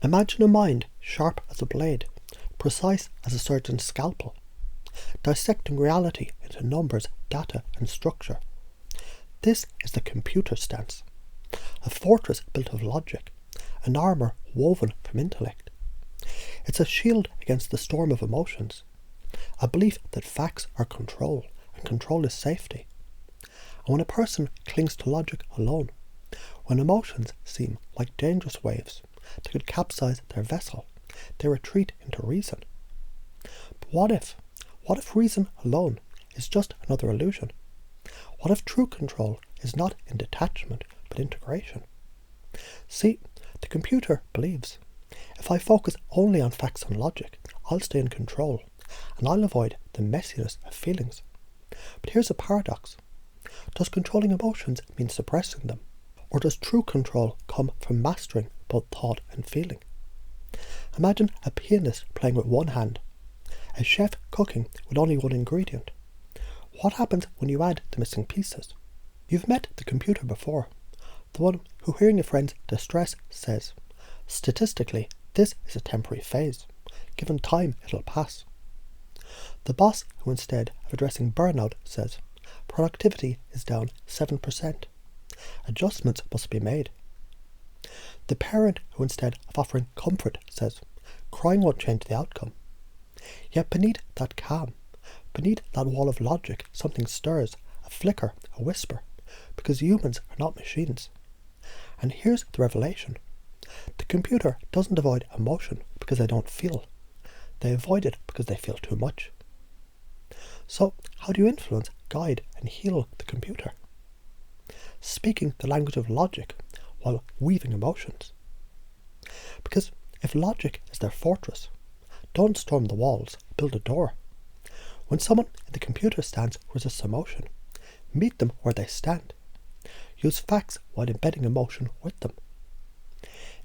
Imagine a mind sharp as a blade, precise as a surgeon's scalpel, dissecting reality into numbers, data and structure. This is the computer stance, a fortress built of logic, an armour woven from intellect. It's a shield against the storm of emotions, a belief that facts are control and control is safety. And when a person clings to logic alone, when emotions seem like dangerous waves that could capsize their vessel, they retreat into reason. But what if reason alone is just another illusion? What if true control is not in detachment but integration? See, the computer believes, if I focus only on facts and logic, I'll stay in control and I'll avoid the messiness of feelings. But here's a paradox. Does controlling emotions mean suppressing them? Or does true control come from mastering both thought and feeling? Imagine a pianist playing with one hand, a chef cooking with only one ingredient. What happens when you add the missing pieces? You've met the computer before, the one who, hearing a friend's distress, says, statistically, this is a temporary phase. Given time, it'll pass. The boss who, instead of addressing burnout, says, productivity is down 7%. Adjustments must be made. The parent who, instead of offering comfort, says, crying won't change the outcome. Yet beneath that calm, beneath that wall of logic, something stirs, a flicker, a whisper, because humans are not machines. And here's the revelation. The computer doesn't avoid emotion because they don't feel. They avoid it because they feel too much. So, how do you influence, guide and heal the computer? Speaking the language of logic while weaving emotions. Because if logic is their fortress, don't storm the walls, build a door. When someone in the computer stance resists emotion, meet them where they stand. Use facts while embedding emotion with them.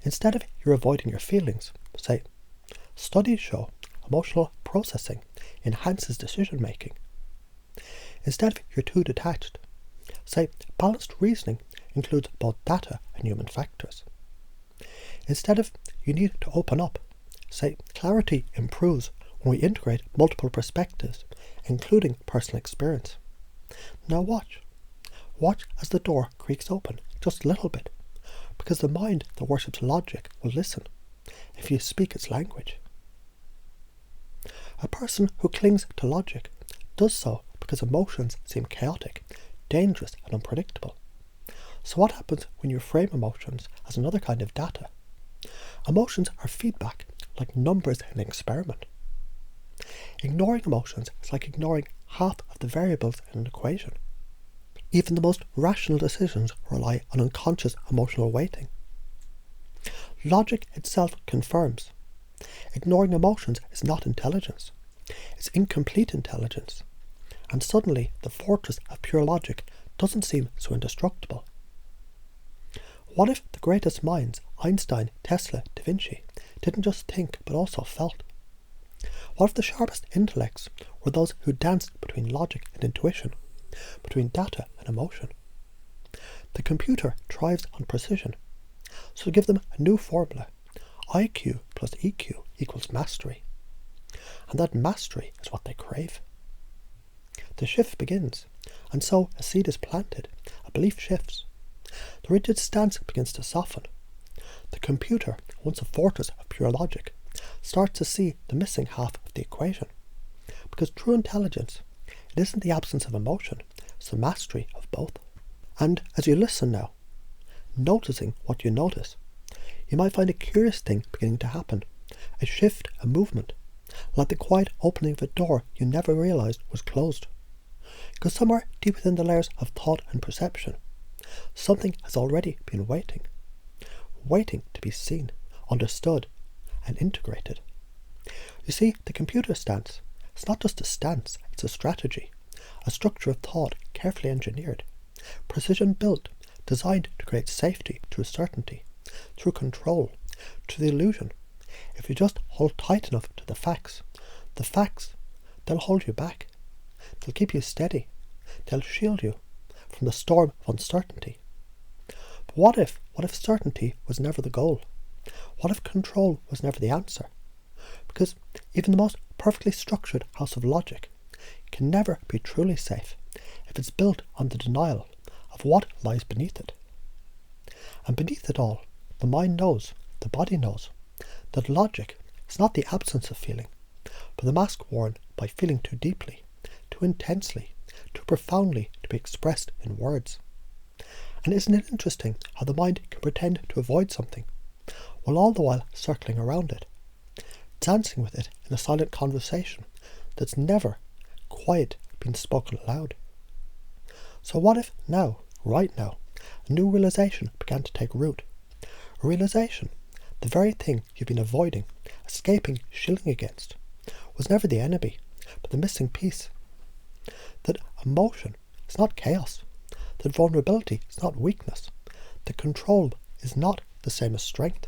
Instead of you're avoiding your feelings, say, studies show emotional processing enhances decision making. Instead of you're too detached, say, balanced reasoning includes both data and human factors. Instead of you need to open up, say, clarity improves when we integrate multiple perspectives, including personal experience. Now watch. Watch as the door creaks open, just a little bit, because the mind that worships logic will listen if you speak its language. A person who clings to logic does so because emotions seem chaotic, dangerous and unpredictable. So what happens when you frame emotions as another kind of data? Emotions are feedback, like numbers in an experiment. Ignoring emotions is like ignoring half of the variables in an equation. Even the most rational decisions rely on unconscious emotional weighting. Logic itself confirms. Ignoring emotions is not intelligence. It's incomplete intelligence. And suddenly the fortress of pure logic doesn't seem so indestructible. What if the greatest minds, Einstein, Tesla, Da Vinci, didn't just think but also felt? What if the sharpest intellects were those who danced between logic and intuition, between data and emotion? The computer thrives on precision, so give them a new formula. IQ plus EQ equals mastery. And that mastery is what they crave. The shift begins, and so a seed is planted, a belief shifts. The rigid stance begins to soften. The computer, once a fortress of pure logic, starts to see the missing half of the equation. Because true intelligence, it isn't the absence of emotion, it's the mastery of both. And as you listen now, noticing what you notice, you might find a curious thing beginning to happen, a shift, a movement, like the quiet opening of a door you never realized was closed. Because somewhere deep within the layers of thought and perception, something has already been waiting to be seen, understood, and integrated. You see, the computer stance, it's not just a stance, it's a strategy, a structure of thought carefully engineered, precision built, designed to create safety through certainty, through control, through the illusion. If you just hold tight enough to the facts, they'll hold you back. They'll keep you steady. They'll shield you from the storm of uncertainty. But what if certainty was never the goal? What if control was never the answer? Because even the most perfectly structured house of logic can never be truly safe if it's built on the denial of what lies beneath it. And beneath it all, the mind knows, the body knows, that logic is not the absence of feeling, but the mask worn by feeling too deeply, too intensely, too profoundly to be expressed in words. And isn't it interesting how the mind can pretend to avoid something, while all the while circling around it, dancing with it in a silent conversation that's never quite been spoken aloud? So what if now, right now, a new realization began to take root? A realization, the very thing you've been avoiding, escaping, shielding against, was never the enemy, but the missing piece. That emotion is not chaos, that vulnerability is not weakness, that control is not the same as strength,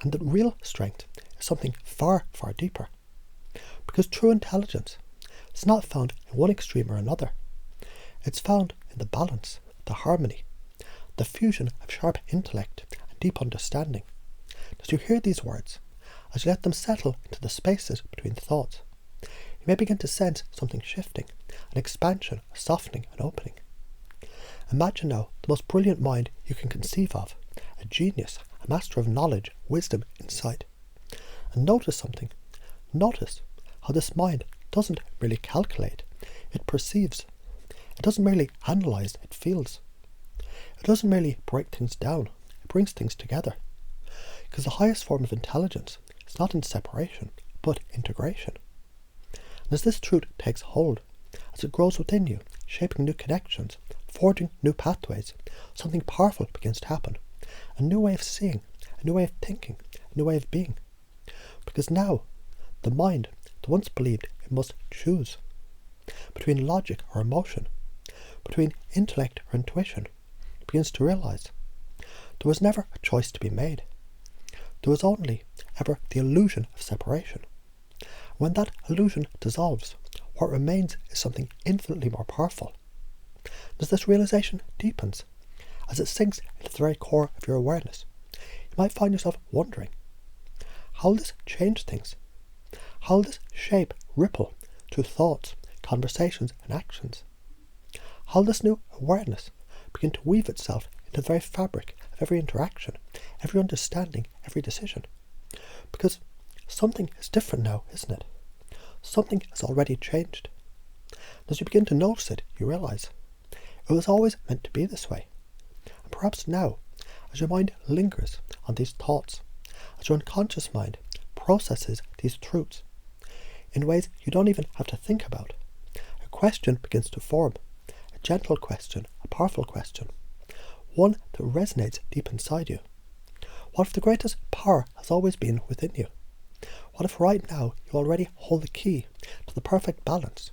and that real strength is something far, far deeper. Because true intelligence is not found in one extreme or another. It's found in the balance, the harmony, the fusion of sharp intellect and deep understanding. As you hear these words, as you let them settle into the spaces between thoughts, you may begin to sense something shifting, an expansion, a softening, an opening. Imagine now the most brilliant mind you can conceive of, a genius, a master of knowledge, wisdom, insight. And notice something. Notice how this mind doesn't merely calculate, it perceives. It doesn't merely analyze, it feels. It doesn't merely break things down, it brings things together. Because the highest form of intelligence is not in separation, but integration. And as this truth takes hold, as it grows within you, shaping new connections, forging new pathways, something powerful begins to happen. A new way of seeing, a new way of thinking, a new way of being. Because now, the mind that once believed it must choose between logic or emotion, between intellect or intuition, begins to realize there was never a choice to be made. There was only ever the illusion of separation. When that illusion dissolves, what remains is something infinitely more powerful. As this realization deepens, as it sinks into the very core of your awareness, you might find yourself wondering, how will this change things? How will this shape, ripple through thoughts, conversations and actions? How will this new awareness begin to weave itself into the very fabric of every interaction, every understanding, every decision? Because something is different now, isn't it? Something has already changed. And as you begin to notice it, you realize it was always meant to be this way. And perhaps now, as your mind lingers on these thoughts, as your unconscious mind processes these truths in ways you don't even have to think about, a question begins to form, a gentle question, a powerful question, one that resonates deep inside you. What if the greatest power has always been within you? What if right now you already hold the key to the perfect balance,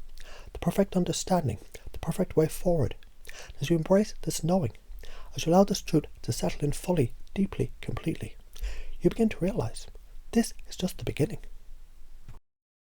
the perfect understanding, the perfect way forward? As you embrace this knowing, as you allow this truth to settle in fully, deeply, completely, you begin to realize this is just the beginning.